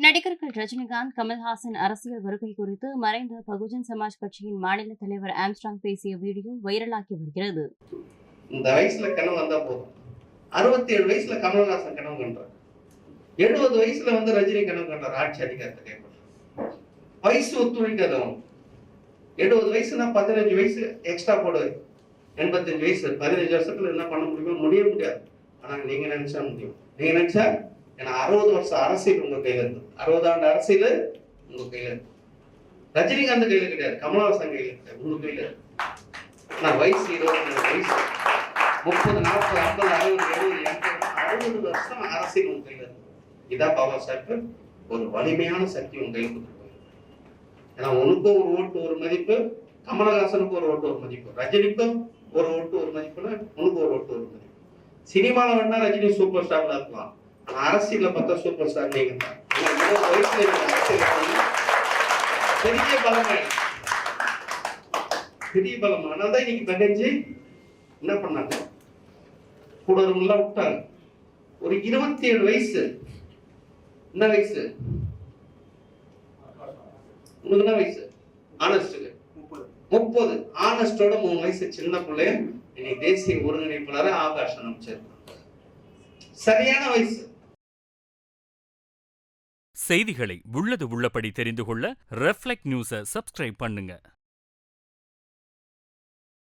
நடிகர்கள் ரஜினிகாந்த், கமல்ஹாசன் அரசியல் வருகை குறித்து மறைந்த பகுஜன் சமாஜ் கட்சியின் மாநில தலைவர் ஆம்ஸ்ட்ராங் பேசிய வீடியோ வைரலாகி வருகிறது. இந்த வயசுல கனவு வந்தா போதும். 67 வயசுல கமல்ஹாசன் கனவு கண்டார். 70 வயசுல ரஜினி கனவு கண்டார். ஆட்சி அதிகாரத்தை கைப்பற்ற வயசு ஒத்துழைக்காது. 70 வயசுனா 15 வயசு எக்ஸ்ட்ரா போடு. 85 வயசு 15 வருஷத்துல என்ன பண்ண முடியுமோ முடியாது. ஆனா நீங்க நினைச்சா முடியும். நீங்க நினைச்சா 60 வருஷம் அரசியல் உங்க கையில இருக்கு. 60 ஆண்டு அரசியல் உங்க கையில இருக்கு. ரஜினிகாந்த் கையில கிடையாது, கமல்ஹாசன் கையில கிடையாது, உங்க கையில இருக்கு. நான் வயசு 23 வயசு 30 40 50 60 70 80 வருஷம் அரசியல் உங்க கையில இருக்கு. இதான் பவர் சார் ஒரு வலிமையான சக்தி உங்க கையில கொடுத்துருக்காங்க. ஏன்னா உனக்கும் ஒரு ஓட்டு ஒரு மதிப்பு, கமலஹாசனுக்கு ஒரு ஓட்டு ஒரு மதிப்பு, ரஜினிக்கும் ஒரு ஓட்டு ஒரு மதிப்புன்னா உனக்கு ஒரு ஓட்டு ஒரு மதிப்பு. சினிமாவில் வேணா ரஜினி சூப்பர் ஸ்டார்ல இருக்கலாம், அரசியல பார்த்தா சூப்பர் ஸ்டார் நீங்க தான். பெரிய பலமாயிடுச்சு, பெரிய பலம். ஆனால் தான் இன்னைக்கு தகஞ்சு என்ன பண்ணாங்க, கூடவர்கள்லாம் விட்டாங்க. ஒரு 27 வயசு, என்ன வயசு உங்களுக்கு? என்ன வயசு? ஆனஸ்டுக்கு 30. ஆனஸ்டோட 3 வயசு சின்ன பிள்ளைய இன்னைக்கு தேசிய ஒருங்கிணைப்பாளர் ஆகாஷ் அமைச்சிருக்காங்க. சரியான வயசு. செய்திகளை உள்ளது உள்ளபடி தெரிந்து கொள்ள ரெஃப்ளெக்ட் நியூஸை சப்ஸ்கிரைப் பண்ணுங்க.